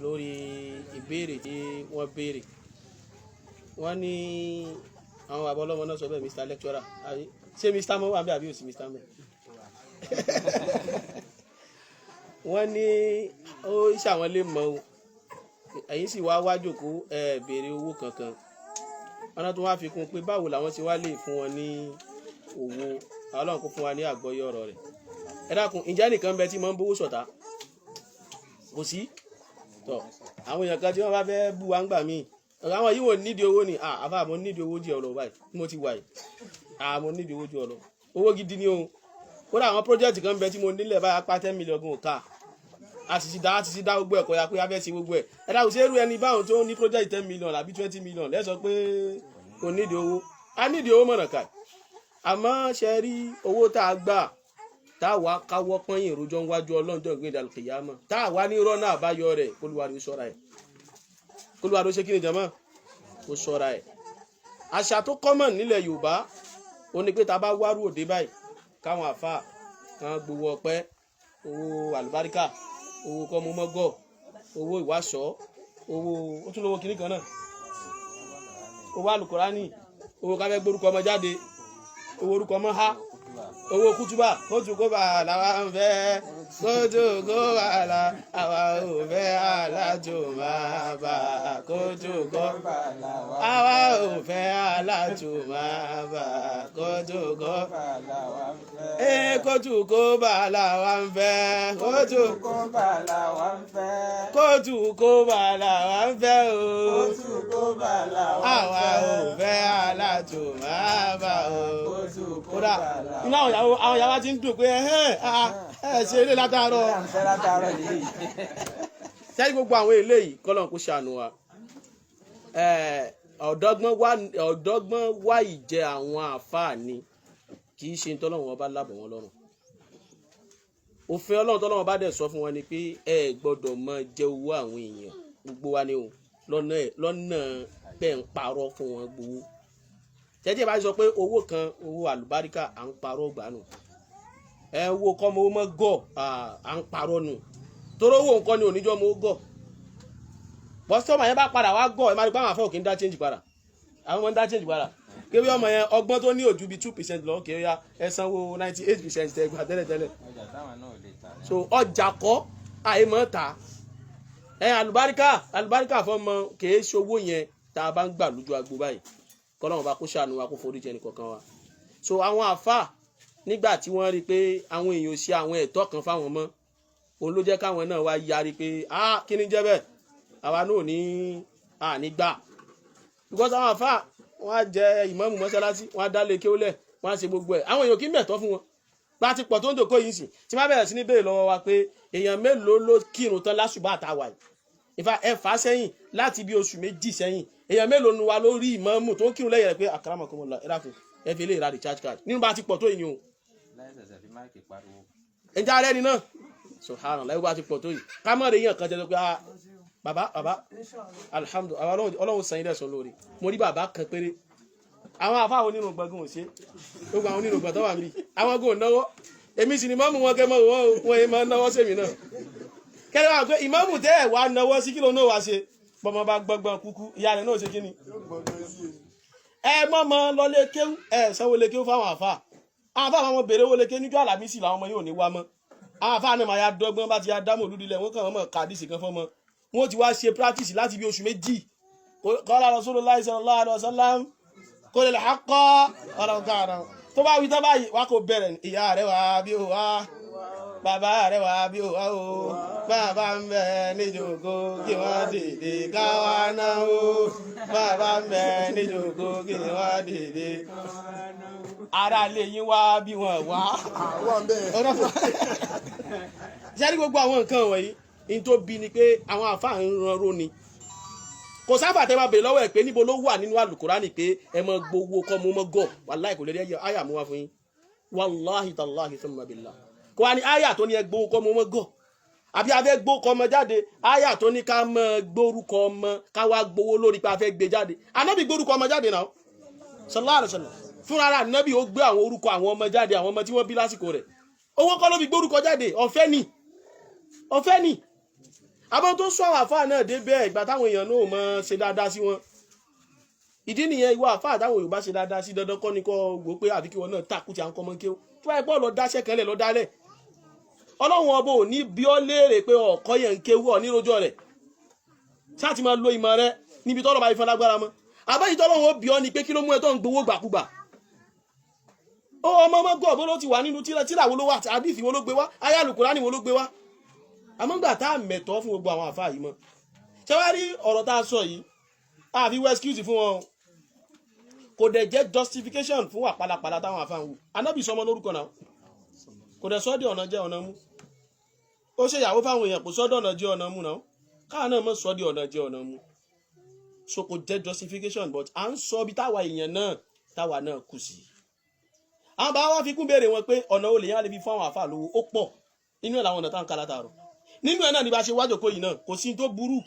lórí ìbéèrè tí wọ́n béèrè. Wọ́n ní àwọn bàbá ọlọ́mọ náà sọ bẹ́ẹ̀ Mr. Lecturer. Ṣé Mr. Mo wà bí àbí ò sí Mr. Mo? Wọ́n ní ó ṣàwọn lè mọ̀ o. Ẹ̀yin sì wá jókòó béèrè owó kankan. Wọ́n náà tún wá fi kún pé báwo làwọn ṣe wá lè fún wọn ní owó. Ọlọ́run kó fún wa ní àgbọ́yé ọ̀rọ̀ rẹ̀. Ẹ dákun, ǹjẹ́ nìkan bẹ tí máa ń bówó ṣọ̀tá? Kò sí. Tọ́ àwọn èèyàn kan tí wọ́n bá fẹ́ bú wa ń gbà míì. Àwọn yìí wò nídìí owó ni. Àbá mo nídìí owó jẹ́ ọ̀rọ̀ báyìí. Mo ti wà yìí. Mo nídìí owó jẹ́ ọ̀rọ̀. Owó gidi ni o. Kódà àwọn project kan bẹ tí mo nílẹ̀ báyà pa 10 million gan ká. A sì ti dá gbogbo ẹ̀kọ́ ya pé a fẹ́ ṣe gbogbo ẹ̀. Ẹ dákun, ṣé irú ẹni báwọn tó ní project 10 million àbí 20 million lẹ́ sọ pé kò nídìí owó. A nídìí owó mọ̀nà ká. Àmọ́ ṣe rí owó tá a gbà tá a wá káwọ́ pọ́nyìn rojọ́ níwájú ọlọ́njọ́ gbé dàlùkìyámà tá a wá ní rọ́nà àbáyọ rẹ̀ kólúwarò ṣọ́ra ẹ̀. Kólúwarò ṣe kí ni jàmá? Kó ṣọ́ra ẹ̀. Àṣà tó common nílẹ̀ Yorùbá ó ní pé tá a bá wárú òde báyìí káwọn àfáà kan gbowó ọpẹ́, owó àlùbáríkà, owó kọ́mọmọ́gọ̀, owó ìwáṣọ, owó ó tún lówó kinní kan náà, owó àlùkùránì, owó ká fẹ́ gbórúkọ ọmọ jáde, owó orúkọ ọmọ há, owó kútúbà, kóòtù kó bá làwa ń fẹ́, kóòtù kó bá làwa ò fẹ́ alájò máa bá, kóòtù kó bá làwa ò fẹ́ alájò máa bá, kóòtù kó bá làwa ń fẹ́. Kóòtù kó bá làwa ń fẹ́, kóòtù kó bá làwa ń fẹ́, kóòtù kó bá làwa ń fẹ́ o, kóòtù kó bá làwa ń fẹ́, àwa ò fẹ́ alájò máa bá o, kóòtù kó bá làwa ń fẹ́. Àwọn ìyàwó ti ń dùn pé ṣe eré látàárọ̀. Sẹ́yìn gbogbo àwọn eléyìí kọ́lọ́n kó ṣàánú wa. Ọ̀dọ́gbọ́n wá ìjẹ àwọn àfáà ni kì í ṣe tọ́lọ́run ọba lábọ̀ wọn lọ́rùn. Òfin Ọlọ́run tọ́lọ́run bá dẹ̀ sọ fún wọn ni pé ẹ gbọ́dọ̀ máa jẹ owó àwọn èèyàn gbogbo wa ni o lọ́nà bẹ́ẹ̀ ń parọ́ fún wọn gbowó. Tẹ́tí bá sọ pé owó kan owó àlùbáríkà à ń parọ́ gbà nù. Owó kọ́ mo mọ́ gọ̀ à ń parọ́ nù. Torí owó nǹkan ni oníjọ́ mo gọ̀. Bọ́sítọ́mà yẹn bá padà wá gọ̀ ẹ má rí pé àwọn afọ́ kì í dá change padà. Àwọn ọmọ ń dá change padà. Kébí ọmọ yẹn ọgbọ́n tó ní òjú bí 2% lọ kí ó yá ẹ sanwó 98% tẹ gbà tẹ́lẹ̀tẹ́lẹ̀. So ọjà kọ́ àìmọ́ ta. Àlùbáríkà fọmọ kì í ṣowó yẹn tá a bá ń gbà lójú agbo báyìí. Kọ́lọ́run bá kó ṣàánú wa kó forí jẹ nìkọ̀ọ̀kan wa. So àwọn àfáà nígbà tí wọ́n rí pé àwọn èèyàn ṣe àwọn ẹ̀tọ́ kan fáwọn mọ́ òun ló jẹ́ káwọn náà wá yarí pé kí ni jẹ́ bẹ́ẹ̀ àwa náà ní gbà. Because àwọn àfáà wọ́n á jẹ ìmáàmù mọ́sálásí wọ́n á dálé kéwúlẹ̀ wọ́n á ṣe gbogbo ẹ̀ àwọn èèyàn kì í mẹ̀tọ́ fún wọn. Bá ti pọ̀ tó ń dòkó yìí sì tí má bẹ̀rẹ̀ sí ní béèrè lọ́wọ́ wa pé èèyàn mélòó ló kírun tán lásùbà àtàwà yìí. Ìfà ẹ fà sẹ́yìn láti bí oṣù méjì sẹ́yìn èèyàn mélòó nu wa ló rí ìmáàmù tó ń kírun lẹ́yìn rẹ̀ pé akramakumullah ẹ dákun ẹ fi lè ra recharge card nínú bá ti pọ̀ tó yìí o. Ẹja rẹ ni náà subhanallah ẹ bá ti pọ̀ tó yìí ká mọ̀ rẹ̀ yàn kan jẹ́ pé bàbá alhamdulillah ọlọ́run sàn yín dẹ̀ sọ lórí mo rí bàbá kan péré. Àwọn àfáà onírùngbọ̀n gùn ò ṣe gbogbo àwọn onírùngbọ̀n tó wà níbi àwọn gùn ò náwó èmi sì ni mọ́mù wọn kẹ́ mọ́ wọn èèyàn máa ń náwó sèmi náà. Kẹ́lẹ́ wà pé ìmáàmù tẹ́ ẹ̀ wá náwó sí kí ló náà wá ṣe bọ́mọ bá gbọ́ngbọ́n kúkú ìyá rẹ̀ náà ṣe kí ni. Ẹ mọ́mọ́ lọ lé kéwú ẹ sanwó lé kéwú fáwọn àfáà àwọn àfáà wọn bèrè owó lé kéwú níjọ́ àlàmísì làwọn ọmọ yóò ní wá mọ́ àwọn àfáà náà máa ya dọ́gbọ́n bá ti ya dámọ̀ olúdilẹ̀ wọn kàn wọ́n mọ̀ kàdísì kan fọ́mọ wọn ti wá ṣe practice láti bí oṣù méjì qala Rasulullahi sallallahu alaihi wasallam qulil haqqa ọ̀rọ̀ gàrà tó bá wí tán báyìí wá kò bẹ̀rẹ̀ ìyá rẹ̀ wá bí ó wá bàbá rẹ̀ wá bí ó wá o bàbá ń bẹ níjòkó kí wọ́n dìde káwa náà o bàbá ń bẹ níjòkó kí wọ́n dìde ara lè yín wá bí wọ́n wá ṣẹ́rí gbogbo àwọn nǹkan wọ̀nyí in tó bí ni pé àwọn àfáà ń ranró ni kò sábà tẹ́ bá bèèrè lọ́wọ́ ẹ̀ pé níbo ló wà nínú àlùkùránì pé ẹ mọ gbowó kọ́ mo mọ́ gọ̀ wàláhì kò lè rí àyà mú wá fún yín wàláhì tàláhì thumma billah kò wá ní àyà tó ní ẹ gbowó kọ́ mo mọ́ gọ̀ àbí abẹ́ gbó kọ́ ọmọ jáde àyà tó ní ká mọ gbórúkọ ọmọ ká wá gbowó lórí pé a fẹ́ gbé jáde ànábì gbórúkọ ọmọ jáde náà sallallahu alaihi wasallam fúnra rẹ̀ ànábì ó gbé àwọn orúkọ àwọn ọmọ jáde àwọn ọmọ tí wọ́n bí lásìkò rẹ̀ owó kọ́ ló fi gbórúkọ jáde ọ̀fẹ́ ni àmọ́ tó sọ àwọn àfáà náà dé bẹ́ẹ̀ ìgbà táwọn èèyàn náà mọ̀ ṣe dáadáa sí wọn ìdí nìyẹn ìwọ àfáà táwọn Yorùbá ṣe dáadáa sí dandan kọ́ ni kọ́ gbọ́ pé àbí kí wọn náà takú ti à ń kọ́ mọ́ kí ó tó báyìí pọ̀ lọ dáṣẹ́ kan lẹ̀ lọ dálẹ̀ Ọlọ́run ọba ò ní bí ọ léèrè pé ọ̀kọ́ yẹn ń kéwú ọ̀ níròjọ́ rẹ̀ ṣáà ti máa lo ìmọ̀ rẹ níbi tọ́lọ́ bá fi fún lágbára mọ́ àbáyìí tọ́lọ́run ó bí ọ ni pé kí ló mú ẹ tó ń gbowó gbàkúgbà ó ọmọ gbọ́ bó ló ti wà nínú tíra wo ló wà àdìsí wo ló gbé wá ayé Al-Kùránì wo ló gbé wá àmọ́ gbà tá a mẹ̀tọ́ fún gbogbo àwọn àfáà yìí mọ́ ṣé wá rí ọ̀rọ̀ tá a sọ yìí àfi wá excuse fún wọn kò dẹ̀ jẹ́ justification fún wà pálapàla táwọn àfáà ń wù anábì sọmọ lórúkọ náà kò dẹ̀ sọ́dí ọ̀nà jẹ́ ọ̀nà mú ó ṣe ìyàwó fáwọn èèyàn kò sọ́dọ̀ ọ̀nà jẹ́ ọ̀nà mú náà káà náà mọ́ sọ́dí ọ̀nà jẹ́ ọ̀nà mú so kò jẹ́ justification but à ń sọ bí táwa èèyàn náà táwa náà kù sí àwọn bá wá fi kún béèrè wọn pé ọ̀nà olè yẹn á lè fi fún àwọn àfáà lówó ó pọ̀ nínú ẹ̀ làwọn ọ̀nà táwọn kálá tààrọ̀ nínú ẹ̀ náà ní bá ṣe wájò kó yìí náà kò sí tó burú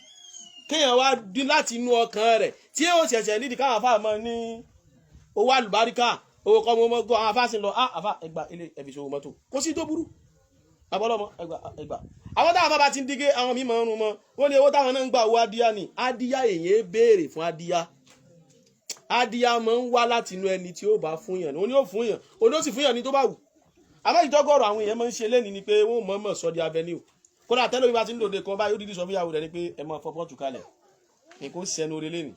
kéèyàn wá dín láti inú ọkàn rẹ̀ tí ó ṣẹ̀ṣẹ̀ nídìí káwọn àfáà mọ́ ní owó àlùbáríkà owó kọ́ mọ́ gbọ́ àwọn àfáà sì lọ àfáà ẹgbà ilé ẹ̀fìṣòwò mọ́tò kò sí tó burú abọ́lọ́mọ ẹgbà àwọn táwọn àfáà bá ti ń dígé àwọn mímọ́ ń rún mọ́ wọ́n ní owó táwọn náà ń gbà owó adíyá ni adíyá èyí béèrè fún adíyá adíyá máa ń wá láti inú ẹni tí ó bá fún yàn ó ní ó fún yàn ó ní ó sì fún yàn ní tó bá wù àmọ́ ìtọ́gọ̀rọ̀ àwọn èèyàn máa ń ṣe lẹ́ni ni pé wọ́n mọ̀ sọ di avenue kódà tẹ́lẹ̀ bí wá ti ń lòdì kan báyìí ó dídí sọ fún ìyàwó rẹ̀ ni pé ẹ máa fọpọ́ tù kalẹ̀ nǹkan ó ṣẹnu orí lẹ́nu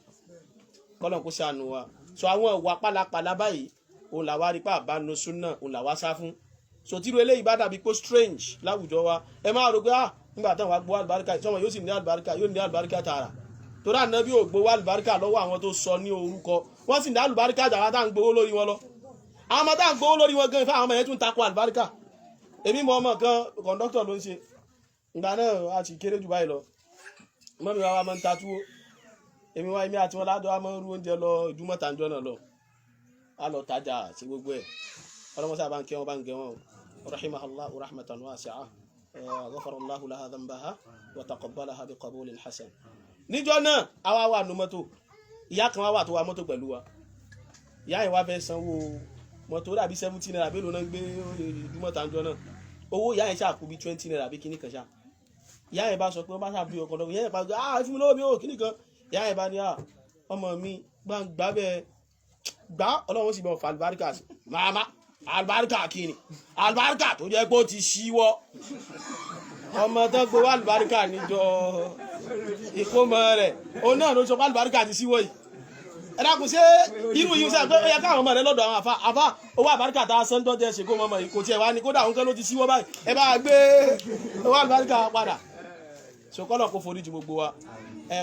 kọ́lọ̀ kó ṣàánú wa so àwọn ìwà pálapàla báyìí òun làwa rí pa àbánu súnà òun làwa sá fún so tírú eléyìí bá dàbí pé strange láwùjọ wa ẹ máa rò pé nígbà táwọn wa gbọ́ àlùbáríkà sọmọ yóò sì ní àlùbáríkà yóò ní àlùbáríkà tààrà torí Ànábì ò gbowó àlùbáríkà lọ́wọ́ àwọn tó sọ ní orúkọ wọ́n sì ní àlùbáríkà jàrá tá à ń gbowó lórí wọn lọ àwọn ọmọ tá à ń gbowó lórí wọn gan ifá àwọn ọmọ yẹn tún takò àlùbáríkà èmi mọ ọmọ kan kọ̀ǹdọ́tọ̀ ló ń ṣe ìgbà náà a ti kéré jù báyìí lọ mọ́mí wa máa ń ta túwó èmi wá èmi àti wọn ládọ́ wa máa ń rú oúnjẹ lọ ìdúmọ̀tà ńjọ́ náà lọ a lọ tajà sí gbogbo ẹ̀ ọlọ́mọsá bá ń kẹ́ wọn bá ń gẹ wọn o rahimahullahu rahmatan wasi'a ghafarallahu laha dhanbaha wa taqabbalaha bi qabulin hasan níjọ́ náà àwa wà nù mọ́tò ìyá kan wá wà tó wa mọ́tò pẹ̀lú wa ìyá yẹn wá fẹ́ sanwó mọ́tò dàbí 17 naira bí ló náà gbé ìdúmọ̀tà ńjọ́ náà owó ìyá yẹn ṣàkú bí 20 naira bí kíní kan ṣá ìyá yẹn bá sọ pé wọ́n bá ṣàbí ọkọ̀ lọ́wọ́ ìyá yẹn bá gbé fún mi lọ́wọ́ mi ò kíní kan ìyá yẹn bá ní ọmọ mi gbá bẹ́ẹ̀ gbá ọlọ́run sì bọ̀ fà àlùbáríkà sí màmá àlùbáríkà kíni àlùbáríkà tó jẹ́ pé ó ti ṣíwọ́ ọmọ tó gbowó àlùbáríkà níjọ ìkómọ rẹ̀ òun náà ló sọ pé àlùbáríkà ti ṣíwọ́ yìí ẹ dákun ṣe irú yìí sẹ pé ó yẹ káwọn ọmọ rẹ lọ́dọ̀ àwọn àfa owó àbáríkà tá a san dọjẹ ṣègùn ọmọ yìí kò tiẹ̀ wá ní kódà òun kan ló ti ṣíwọ́ báyìí ẹ bá gbé owó àbáríkà padà ṣòkọlọ kó forí ju gbogbo wa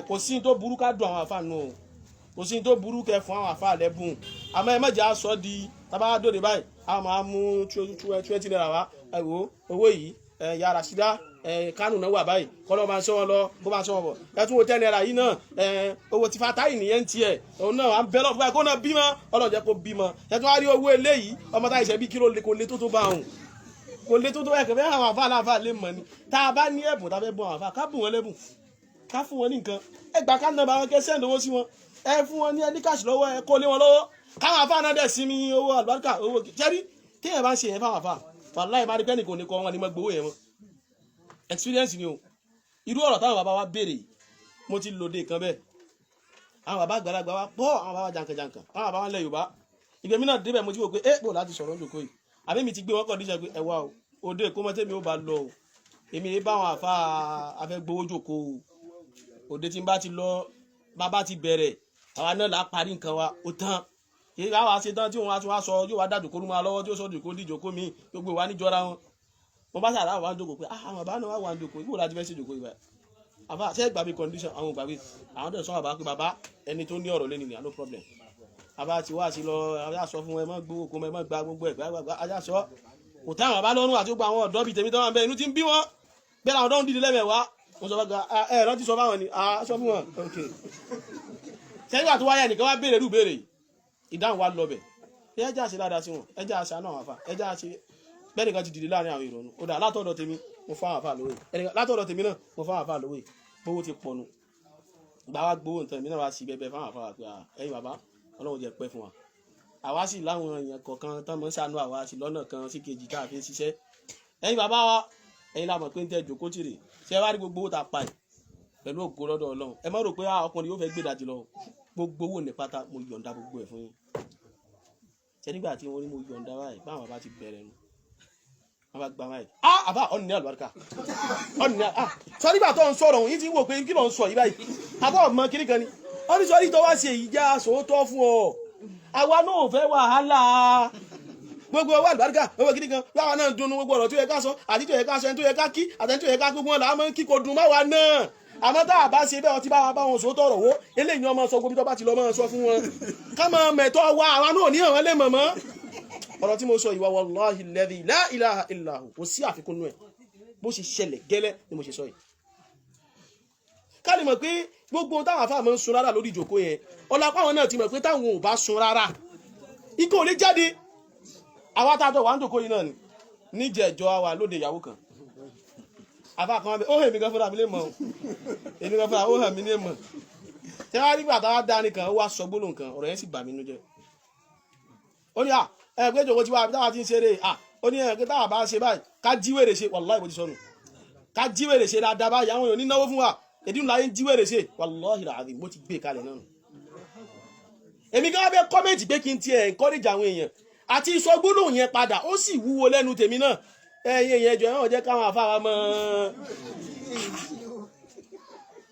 kò sí tó burú ká dùn àwọn àfa nù o kò sí tó burú kẹ fún àwọn àfa lẹ́bùn àmọ́ ẹ mọ̀jà sọ di tábà dòde báyìí àwọn máa mú 20 naira wá owó yìí yàrá sídá kánù náà wà báyìí kọ́lọ́ máa ń sọ wọn lọ kó máa ń sọ wọn bọ̀ ẹtún wo 10 naira yìí náà owó ti Fatai nìyẹn ń tiẹ̀ òun náà à ń bẹ́ lọ́fù báyìí kó náà bímọ ọlọ́jẹ́ kó bímọ ẹtún wá rí owó eléyìí ọmọ táyì ṣẹ́ bí kí kò lè tó bá òun kò lè tó ẹ̀kẹ́ fẹ́ àwọn àfa aláfa lè mọ̀ ni tá a bá ní ẹ̀bùn tá a fẹ́ bọ́ àwọn àfa ká bùn wọn lẹ́bùn ká fún wọn ní nǹkan ẹ gbà ká nàbà wọn kẹ sẹ́ǹdì owó sí wọn ẹ fún wọn ní ẹni káàsì lọ́wọ́ ẹ kó lé wọn lọ́wọ́ káwọn àfa náà dẹ̀ sinmi owó àlùbáríkà owó jẹ́rí téèyàn bá ń ṣe yẹn fáwọn àfa wàláhì bá rí pẹ́ẹ́nì kò ní kọ́ wọn ni mo gbowó yẹn mọ́ experience ni o irú ọ̀rọ̀ táwọn bàbá wa béèrè mo ti lòdì kan bẹ́ẹ̀ àwọn bàbá àgbàlagbà wa pọ̀ àwọn bàbá jankan-jankan àwọn bàbá wa lẹ̀ Yorùbá ìgbẹ́mí náà débẹ̀ mo ti wò pé pò láti sọ̀rọ̀ lóko yìí àbí mi ti gbé wọn kọ̀ọ̀díṣẹ́ pé ẹwà o òde èkó mọ́tẹ́mi ó bá lọ o èmi bá àwọn àfa afẹ́gbowó jòkó o òde tí n bá ti lọ bàbá ti bẹ̀rẹ̀ àwa náà là á parí nǹkan wa ó tán kí wàá ṣe tán tí òun wá sọ yóò wá dájòkó rú máa lọ́wọ́ tí ó sọ dìjòkó díjòkó mi gbogbo ìwà níjọra wọn mo bá sàrà àwọn àjòkó pé àwọn àbá náà wà wà àjòkó ìwò láti fẹ́ sí ìjòkó ìgbà àbá ṣe gbàgbé condition àwọn ògbàgbé àwọn tó sọ àbá pé bàbá ẹni tó ní ọ̀rọ̀ lẹ́nu ni no problem àbá ti wá sí lọ ajá sọ fún ẹ mọ́ gbowó kó mọ́ gba gbogbo ẹ̀ gbàgbà ajá sọ kò táwọn àbá lọ́rùn àti gbogbo àwọn ọ̀dọ́ bíi tèmi tó wà ń bẹ inú ti ń bí wọn bẹ́ẹ̀ làwọn ọ̀dọ́ ń dìde lẹ́mẹ̀wá mo sọ fún ẹ rántí sọ fáwọn ni sọ fún wọn ok sẹ́yìn wà tó wáyà nìkan wá béèrè rú béèrè ìdáhùn wa lọ bẹ̀ ẹjá ṣe ládàá sí wọn ẹjá ṣe àánú àwọn àfà ẹjá ṣe bẹ́ẹ̀ nìkan ti dìde láàrin àwọn ìrònú ó dà látọ̀dọ̀ tèmi mo fáwọn àfà lówó látọ̀dọ̀ tèmi náà mo fáwọn àfà lówó gbówó ti pọ̀nù gbà wá gbówó nǹkan mi náà wá sí bẹ́ẹ̀ fáwọn àfà pé ẹ̀yin bàbá Ọlọ́run jẹ́ pẹ́ fún wa àwa sì láwọn èèyàn kọ̀ọ̀kan tán mọ́ ṣàánú àwa sì lọ́nà kan sí kejì káàfin ṣiṣẹ́ ẹ̀yin bàbá wa ẹ̀yin la mọ̀ pé ń tẹ́ jòkó tìrè ṣe wá rí gbogbo owó ta pa ẹ̀ pẹ̀lú ògo lọ́dọ̀ Ọlọ́run ẹ má rò pé ọkùnrin yóò fẹ́ gbé dájú lọ gbogbo owó ní pátá mo yọ̀ǹda gbogbo ẹ̀ fún yín ṣe nígbà tí wọ́n ní mo yọ̀ǹda báyìí báwọn bá ti bẹ̀rẹ̀ nu wọ́n bá gba báyìí àbá ọ̀nì ní àlùbáríkà ọ̀nì ní sọ nígbà tó ń sọ̀rọ̀ yìí ti wò pé kí ló ń sọ yìí báyìí àbá ọmọ kiri kan ni wọ́n ní sọ yìí tó wá ṣe yìí já sòótọ́ fún ọ àwa náà fẹ́ wàhálà gbogbo owó àlùbáríkà owó kiri kan láwa náà dùnnú gbogbo ọ̀rọ̀ tó yẹ ká sọ àti tó yẹ ká sọ ẹni tó yẹ ká kí àtẹni tó yẹ ká gbogbo wọn làá mọ́ kí kò dùn máwa náà àmọ́ tá a bá ṣe bẹ́ẹ̀ ọtí bá wa bá wọn sòótọ́ ọ̀rọ̀ wo eléyìí ọmọ sọ gbogbo tó bá ti lọ mọ́ sọ fún wọn ká máa mẹ̀tọ́ wa àwa náà ní àwọn lè mọ̀mọ́ ọ̀rọ̀ tí mo sọ ìwà wallahi alladhi la ilaha illa hu kò sí àfikún nú ẹ̀ bó ṣe ṣẹlẹ̀ gẹ́lẹ́ ni mo ṣe sọ yìí ká lè mọ̀ pé gbogbo táwọn afá máa ń sun rárá lórí ìjòkó yẹn ọlápá àwọn náà ti mọ̀ pé táwọn ò bá sun rárá ikú ò lè jáde àwa tá a jọ wà ń jòkó yìí náà ni níjẹ̀jọ́ àwa lóde ìyàwó kan àfá kan ó hẹ̀ mí gan fúnra mi lè mọ̀ èmi gan fúnra ó hẹ̀ mí lè mọ̀ tí wọ́n rí gbàtà wá dá nìkan ó wá sọ gbólóhùn kan ọ̀rọ̀ yẹn sì bà mí nú jẹ́ ó ní ẹgbẹ́ ìjòkó tí wà táwa ti ń ṣeré ó ní ẹgbẹ́ táwa bá ṣe báyìí ká jíwèrè ṣe wallahi ìbò ti sọnù ká jíwèrè ṣe dáadáa báyìí àwọn èèyàn ní náwó fún wa èdè ńlá yín jíwèrè ṣe wallahi alazim bó ti gbé kalẹ̀ náà èmi gan bẹ kọ́mẹ̀ntì pé kí n tiẹ̀ encourage àwọn èèyàn àti sọ gbólóhùn yẹn padà ó sì wúwo lẹ́nu tèmi náà ẹ̀yin èèyàn ẹjọ́ ẹ̀wọ̀n jẹ́ káwọn àfáà mọ́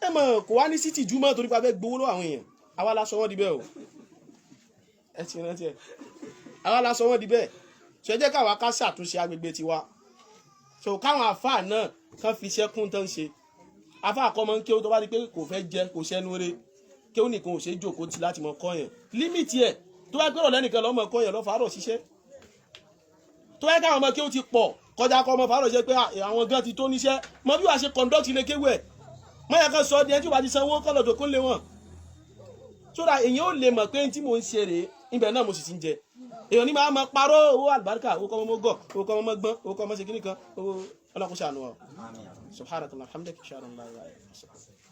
ẹ mọ̀ kò wá ní sítì júmọ́ torí pa fẹ́ gbowó lọ́wọ́ àwọn èèyàn àwa la sọ wọ́n di bẹ́ẹ̀ o ẹ ti rántí ẹ àwa la sọ wọ́n di bẹ́ẹ̀ so ẹ jẹ́ káwa ká ṣàtúnṣe agbègbè tiwa so káwọn àfáà náà kán fi iṣẹ́ kún tán ṣe àfáà kọ́ mọ́ ń kéwú tó bá di pé kò fẹ́ jẹ kò sẹ́nu rẹ̀ kéwú nìkan ò ṣe jókòó ti láti mọ kọ́ yẹn límìtì ẹ̀ tó bá gbẹ́rọ̀ lẹ́nìkan lọ́mọ kọ́ yẹn lọ́fàárọ̀ ṣiṣẹ́ tó bá káwọn ọmọ kéwú ti pọ̀ kọjá kọ ọmọ fàárọ̀ ṣe pé àwọn gan ti tó níṣẹ́ mọ bí wàá ṣe conduct ilé kéwú ẹ̀ mọ́yà kan sọ ọ́ di ẹni tí wàá ti sanwó kọ́lọ̀ tó kó lé wọn sódà èèyàn ò lè mọ̀ pé tí mò ń ṣe rèé ibẹ̀ náà mo sì ti ń jẹ èèyàn ní máa mọ parọ́ owó àlùbáríkà owó kọ́ ọmọ gọ̀ owó kọ́ ọmọ gbọ́n owó kọ́ ọmọ ṣe kíní kan owó ọlọ́kùnṣàánú wa subhanallahi alhamdulillahi